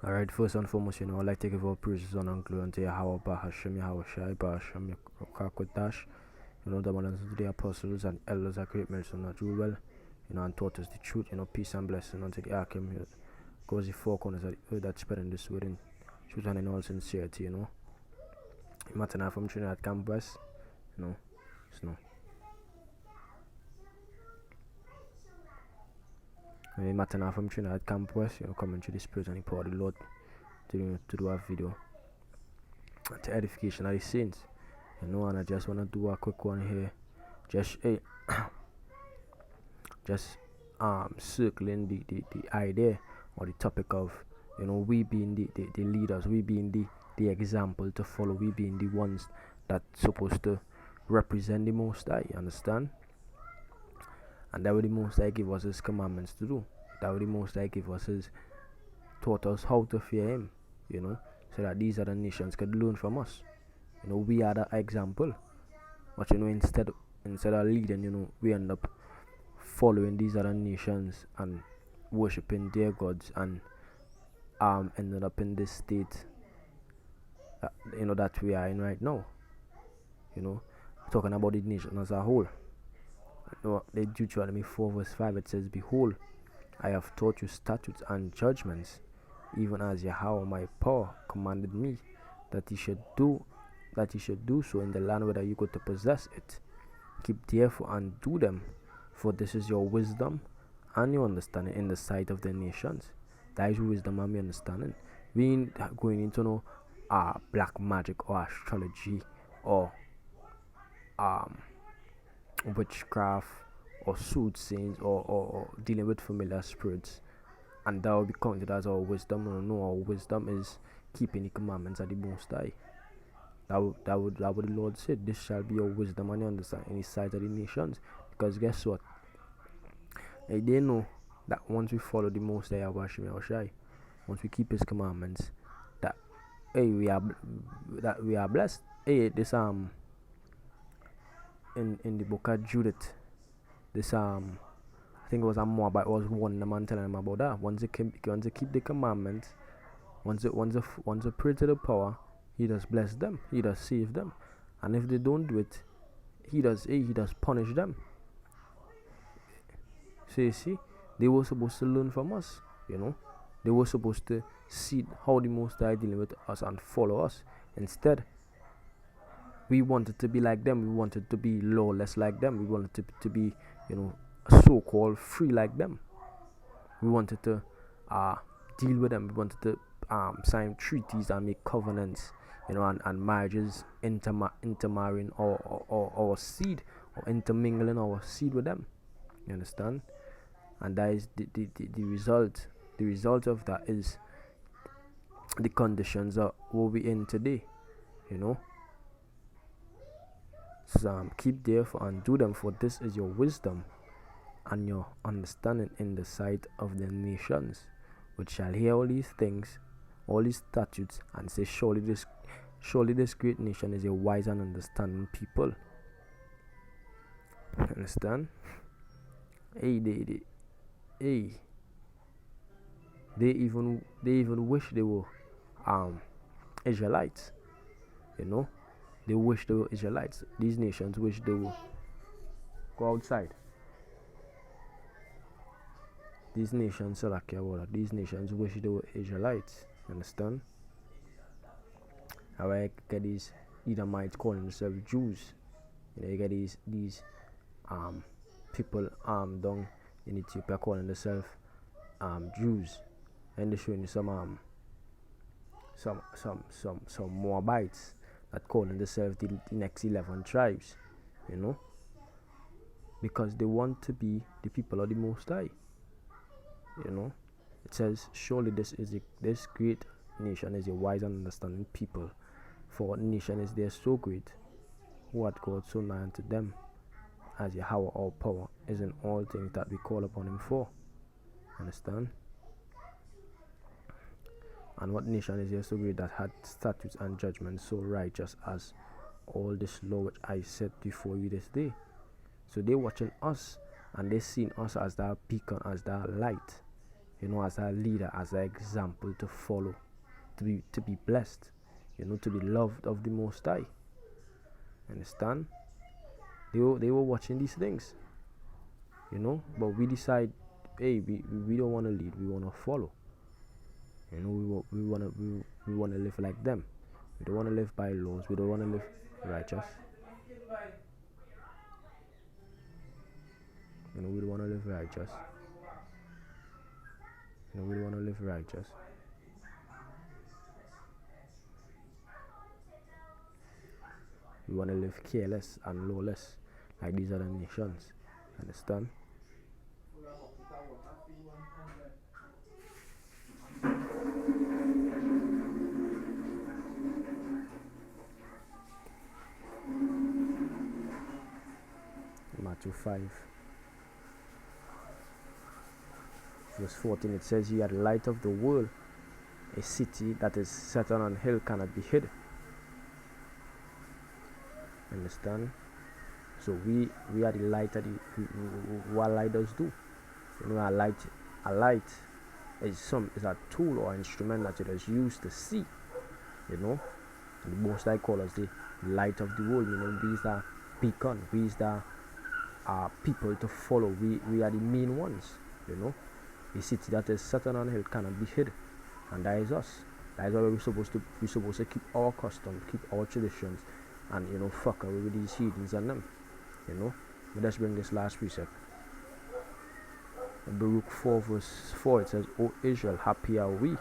Alright, first and foremost, I'd like to give all praises and glory unto Yahawah, Hashem, Yahawashi, Hashem, Yahawashi. The man unto the apostles and elders are great men, so not rule well, and taught us the truth, peace and blessing unto the Arkham, goes the four corners of the earth that spreading this word in truth and in all sincerity, Matter now from Trinidad campus, it's no. Matter now from Trinidad campus, coming to the spirit and the power of the Lord to do a video to edification of the saints. And I just want to do a quick one here. Just circling the idea or the topic of we being the leaders, we being the example to follow, we being the ones that supposed to represent the Most High, you understand? And that what the Most High give us his commandments to do. That what the Most High give us his taught us how to fear him, so that these other nations could learn from us. We are the example. But instead of leading, we end up following these other nations and worshipping their gods and ended up in this state that we are in right now. Talking about the nation as a whole. The Deuteronomy 4 verse 5, it says, "Behold, I have taught you statutes and judgments, even as Yahawah my power commanded me, that ye should do so in the land whether you go to possess it. Keep therefore and do them, for this is your wisdom and your understanding in the sight of the nations." That is wisdom and understanding. We ain't going into black magic or astrology or witchcraft or soothsaying or dealing with familiar spirits, and that will be counted as our wisdom. No, our wisdom is keeping the commandments of the Most High. That would the Lord said, "This shall be your wisdom and your understanding in the sight of the nations." Because guess what? They know that once we follow the Most High, Yahawashi, once we keep his commandments, that we are blessed. This in the book of Judith, this I think it was a Moabite was warning the man, telling him about that. Once they keep the commandments, once they pray to the power, he does bless them, he does save them, and if they don't do it, he does punish them. So you see, they were supposed to learn from us, They were supposed to see how the Most High dealing with us and follow us. Instead, we wanted to be like them. We wanted to be lawless like them. We wanted to be, so-called free like them. We wanted to deal with them. We wanted to sign treaties and make covenants, and marriages, intermarrying our seed or intermingling our seed with them. You understand? And that is the result. The result of that is the conditions of what we're in today. So keep therefore and do them, for this is your wisdom and your understanding in the sight of the nations, which shall hear all these things, all these statutes, and say, surely this great nation is a wise and understanding people. Understand? They even wish they were Israelites. They wish they were Israelites. These nations wish they were. Go outside. These nations, these nations wish they were Israelites. Understand? I get these Edomites calling themselves Jews. You get these people down in Ethiopia calling themselves Jews, and they're showing some Moabites that calling themselves the next 11 tribes, because they want to be the people of the Most High. It says, surely this great nation is a wise and understanding people. For what nation is there so great, who hath God so nigh unto them, as Yahawah all power is in all things that we call upon him for. Understand? And what nation is there so great that had statutes and judgments so righteous as all this law which I set before you this day? So they watching us, and they seeing us as that beacon, as that light, as a leader, as an example to follow, to be blessed, to be loved of the Most High. Understand? They were watching these things, but we decide, hey, we don't want to lead, we want to follow. We want to live like them. We don't want to live by laws. We don't want to live righteous. We don't want to live righteous. We don't want to live righteous. We want to live careless and lawless like these other nations. Understand? Matthew 5 verse 14, it says, "You are the light of the world. A city that is set on an hill cannot be hid." Understand? So we are the light that what light does do. A light is a tool or instrument that it is used to see. And the Most High call us the light of the world. We is the beacon. We is the people to follow. We are the main ones. A city that is set on a hill cannot be hid, and that is us. That is why we're supposed to keep our customs, keep our traditions, and fuck away with these heathens and them. But let's bring this last precept. In Baruch 4 verse 4, it says, "O Israel, happy are we